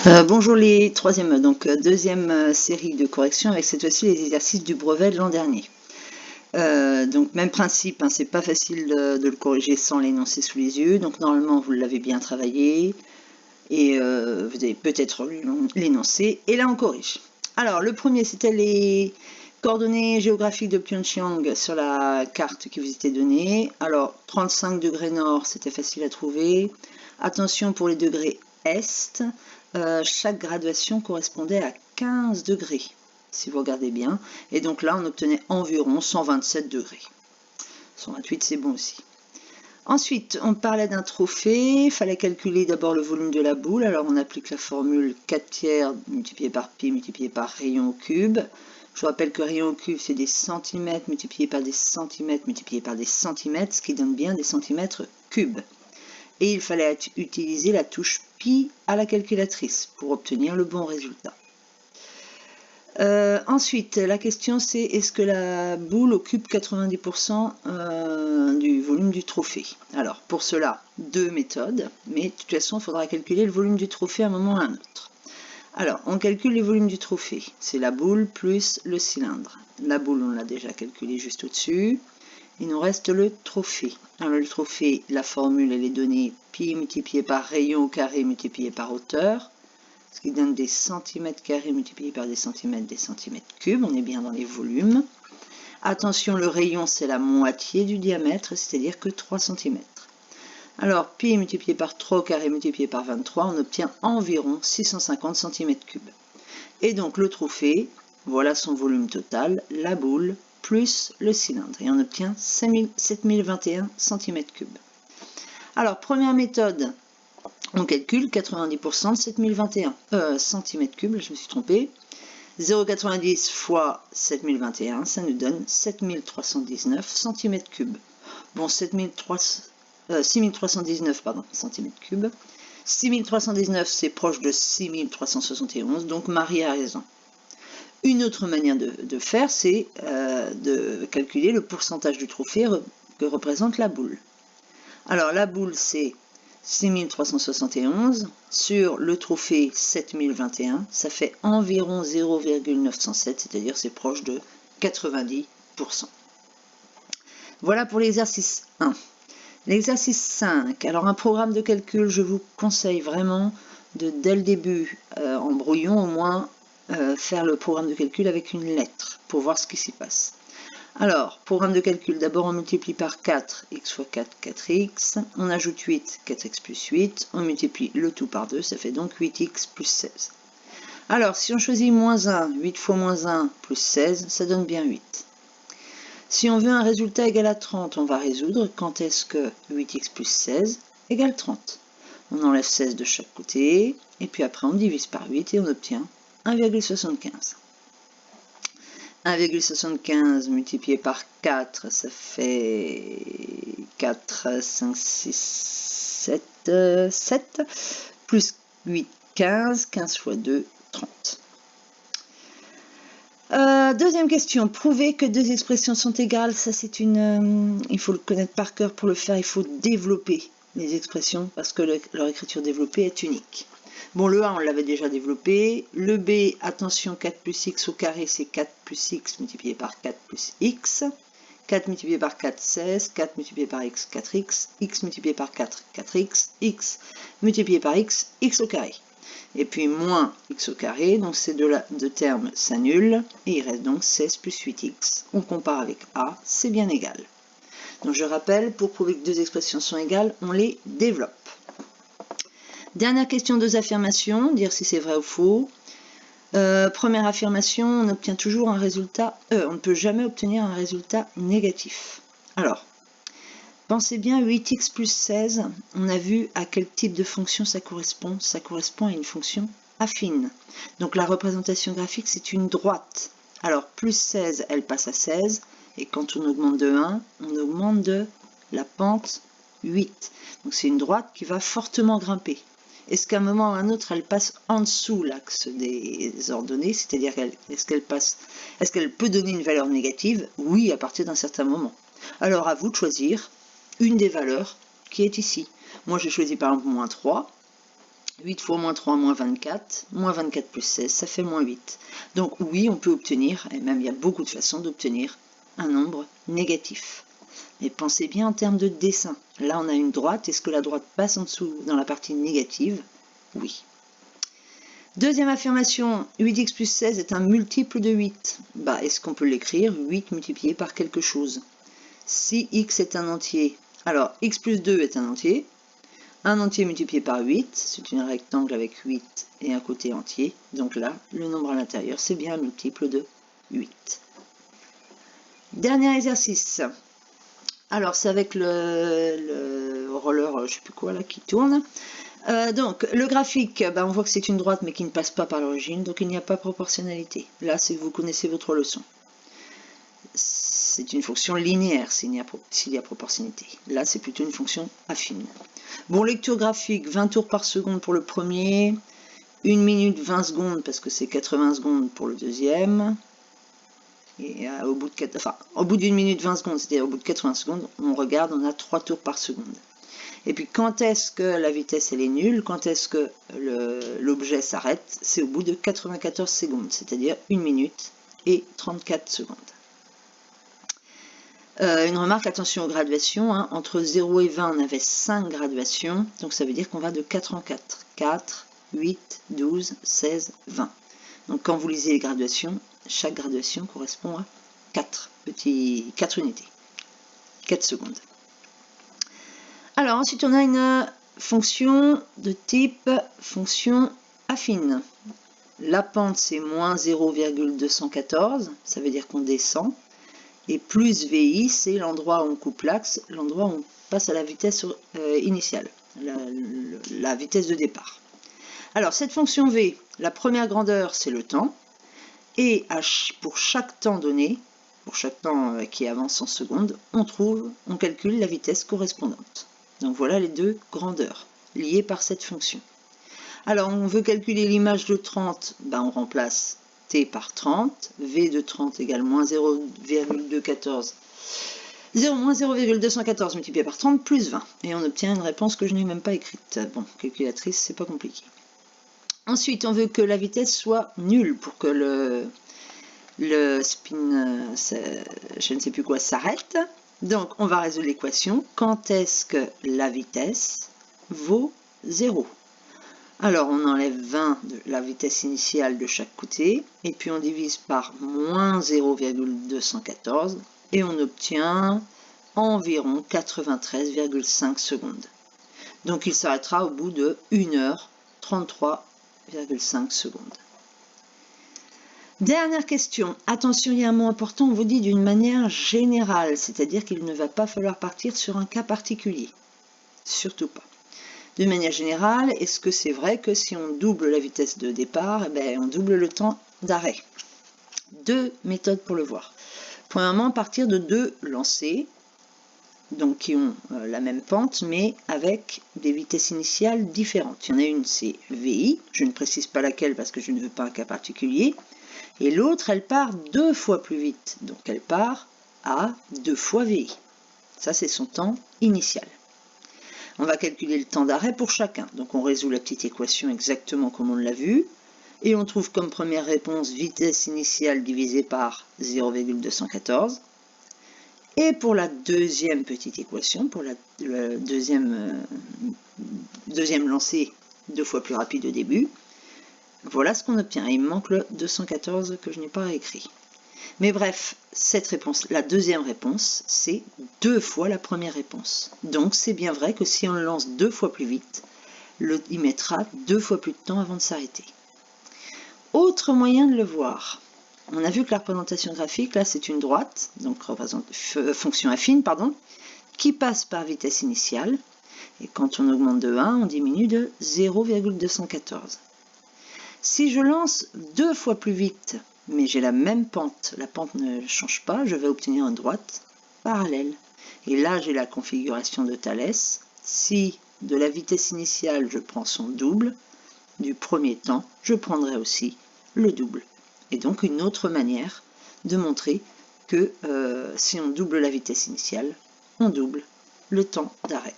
Bonjour les troisième, donc deuxième série de corrections avec cette fois-ci les exercices du brevet de l'an dernier. Donc même principe, hein, c'est pas facile de le corriger sans l'énoncé sous les yeux, donc normalement vous l'avez bien travaillé et vous avez peut-être lu l'énoncé et là on corrige. Alors le premier c'était les coordonnées géographiques de Pyeongchang sur la carte qui vous était donnée. Alors 35 degrés nord, c'était facile à trouver. Attention pour les degrés est, chaque graduation correspondait à 15 degrés, si vous regardez bien. Et donc là, on obtenait environ 127 degrés. 128, c'est bon aussi. Ensuite, on parlait d'un trophée. Il fallait calculer d'abord le volume de la boule. Alors, on applique la formule 4 tiers multiplié par pi multiplié par rayon au cube. Je vous rappelle que rayon au cube, c'est des centimètres multipliés par des centimètres multipliés par des centimètres, ce qui donne bien des centimètres cubes. Et il fallait utiliser la touche pi à la calculatrice pour obtenir le bon résultat. Ensuite, la question c'est est-ce que la boule occupe 90% du volume du trophée? Alors, pour cela, deux méthodes, mais de toute façon, il faudra calculer le volume du trophée à un moment ou à un autre. Alors, on calcule les volumes du trophée. C'est la boule plus le cylindre. La boule, on l'a déjà calculé juste au-dessus. Il nous reste le trophée. Alors le trophée, la formule, elle est donnée pi multiplié par rayon au carré multiplié par hauteur, ce qui donne des centimètres carrés multipliés par des centimètres cubes. On est bien dans les volumes. Attention, le rayon, c'est la moitié du diamètre, c'est-à-dire que 3 cm. Alors, pi multiplié par 3 au carré multiplié par 23, on obtient environ 650 cm3. Et donc le trophée, voilà son volume total, la boule, plus le cylindre. Et on obtient 7021 cm3. Alors, première méthode, on calcule 90% de 7021 cm3, je me suis trompée. 0,90 fois 7021, ça nous donne 7319 cm3. Bon, 6319 cm3. 6319, c'est proche de 6371, donc Marie a raison. Une autre manière de faire, c'est de calculer le pourcentage du trophée que représente la boule. Alors la boule, c'est 6371 sur le trophée 7021, ça fait environ 0,907, c'est-à-dire c'est proche de 90%. Voilà pour l'exercice 1. L'exercice 5, alors un programme de calcul, je vous conseille vraiment de, dès le début, en brouillon au moins, faire le programme de calcul avec une lettre pour voir ce qui s'y passe. Alors, programme de calcul, d'abord on multiplie par 4, x fois 4, 4x, on ajoute 8, 4x plus 8, on multiplie le tout par 2, ça fait donc 8x plus 16. Alors, si on choisit moins 1, 8 fois moins 1 plus 16, ça donne bien 8. Si on veut un résultat égal à 30, on va résoudre quand est-ce que 8x plus 16 égale 30. On enlève 16 de chaque côté, et puis après on divise par 8 et on obtient 1,75. 1,75 multiplié par 4, ça fait 4, 5, 6, 7, 7, plus 8, 15, 15 fois 2, 30. Deuxième question, prouver que deux expressions sont égales, ça c'est une... il faut le connaître par cœur pour le faire, il faut développer les expressions parce que leur écriture développée est unique. Bon, le A, on l'avait déjà développé. Le B, attention, 4 plus x au carré, c'est 4 plus x multiplié par 4 plus x. 4 multiplié par 4, 16. 4 multiplié par x, 4x. X multiplié par 4, 4x. X multiplié par x, x au carré. Et puis moins x au carré, donc ces deux termes s'annulent. Et il reste donc 16 plus 8x. On compare avec A, c'est bien égal. Donc je rappelle, pour prouver que deux expressions sont égales, on les développe. Dernière question, deux affirmations, dire si c'est vrai ou faux. Première affirmation, on obtient toujours un résultat, on ne peut jamais obtenir un résultat négatif. Alors, pensez bien, 8x plus 16, on a vu à quel type de fonction ça correspond. Ça correspond à une fonction affine. Donc la représentation graphique, c'est une droite. Alors, plus 16, elle passe à 16, et quand on augmente de 1, on augmente de la pente 8. Donc c'est une droite qui va fortement grimper. Est-ce qu'à un moment ou à un autre, elle passe en dessous l'axe des ordonnées, c'est-à-dire est-ce qu'elle peut donner une valeur négative? Oui, à partir d'un certain moment. Alors à vous de choisir une des valeurs qui est ici. Moi j'ai choisi par exemple moins 3, 8 fois moins 3, moins 24. Moins 24 plus 16, ça fait moins 8. Donc oui, on peut obtenir, et même il y a beaucoup de façons d'obtenir un nombre négatif. Mais pensez bien en termes de dessin. Là, on a une droite. Est-ce que la droite passe en dessous dans la partie négative? Oui. Deuxième affirmation, 8x plus 16 est un multiple de 8. Est-ce qu'on peut l'écrire 8 multiplié par quelque chose? Si x est un entier, alors x plus 2 est un entier. Un entier multiplié par 8, c'est un rectangle avec 8 et un côté entier. Donc là, le nombre à l'intérieur, c'est bien un multiple de 8. Dernier exercice. Alors, c'est avec le roller, je ne sais plus quoi, là, qui tourne. Donc, le graphique, on voit que c'est une droite, mais qui ne passe pas par l'origine, donc il n'y a pas proportionnalité. Là, c'est que vous connaissez votre leçon. C'est une fonction linéaire s'il y a proportionnalité. Là, c'est plutôt une fonction affine. Bon, lecture graphique, 20 tours par seconde pour le premier, 1 minute 20 secondes, parce que c'est 80 secondes pour le deuxième. Et au bout d'une minute 20 secondes, c'est-à-dire au bout de 80 secondes, on regarde, on a 3 tours par seconde. Et puis quand est-ce que la vitesse elle est nulle, quand est-ce que l'objet s'arrête? C'est au bout de 94 secondes, c'est-à-dire 1 minute et 34 secondes. Une remarque, attention aux graduations, entre 0 et 20 on avait 5 graduations, donc ça veut dire qu'on va de 4 en 4. 4, 8, 12, 16, 20. Donc quand vous lisez les graduations, chaque graduation correspond à 4 unités, 4 secondes. Alors ensuite on a une fonction de type fonction affine. La pente c'est moins 0,214, ça veut dire qu'on descend. Et plus VI, c'est l'endroit où on coupe l'axe, l'endroit où on passe à la vitesse initiale, la vitesse de départ. Alors, cette fonction V, la première grandeur, c'est le temps. Et pour chaque temps donné, pour chaque temps qui avance en secondes, on calcule la vitesse correspondante. Donc voilà les deux grandeurs liées par cette fonction. Alors, on veut calculer l'image de 30, on remplace t par 30, v de 30 égale moins 0,214, moins 0,214 multiplié par 30 plus 20. Et on obtient une réponse que je n'ai même pas écrite. Bon, calculatrice, c'est pas compliqué. Ensuite, on veut que la vitesse soit nulle pour que le spin, je ne sais plus quoi, s'arrête. Donc, on va résoudre l'équation. Quand est-ce que la vitesse vaut 0 ? Alors, on enlève 20 de la vitesse initiale de chaque côté, et puis on divise par moins 0,214, et on obtient environ 93,5 secondes. Donc, il s'arrêtera au bout de 1h33,5 secondes. Dernière question. Attention, il y a un mot important, on vous dit d'une manière générale, c'est-à-dire qu'il ne va pas falloir partir sur un cas particulier. Surtout pas. De manière générale, est-ce que c'est vrai que si on double la vitesse de départ, on double le temps d'arrêt? Deux méthodes pour le voir. Premièrement, partir de deux lancers, donc qui ont la même pente, mais avec des vitesses initiales différentes. Il y en a une, c'est VI, je ne précise pas laquelle parce que je ne veux pas un cas particulier, et l'autre, elle part 2 fois plus vite, donc elle part à 2 fois VI. Ça, c'est son temps initial. On va calculer le temps d'arrêt pour chacun. Donc on résout la petite équation exactement comme on l'a vu. Et on trouve comme première réponse vitesse initiale divisée par 0,214. Et pour la deuxième petite équation, pour le deuxième lancé 2 fois plus rapide au début, voilà ce qu'on obtient. Il me manque le 214 que je n'ai pas réécrit. Mais bref, cette réponse, la deuxième réponse, c'est 2 fois la première réponse. Donc c'est bien vrai que si on le lance 2 fois plus vite, il mettra 2 fois plus de temps avant de s'arrêter. Autre moyen de le voir. On a vu que la représentation graphique, là c'est une droite, donc fonction affine, qui passe par vitesse initiale. Et quand on augmente de 1, on diminue de 0,214. Si je lance 2 fois plus vite, mais j'ai la même pente, la pente ne change pas, je vais obtenir une droite parallèle. Et là, j'ai la configuration de Thalès. Si de la vitesse initiale, je prends son double, du premier temps, je prendrai aussi le double. Et donc, une autre manière de montrer que si on double la vitesse initiale, on double le temps d'arrêt.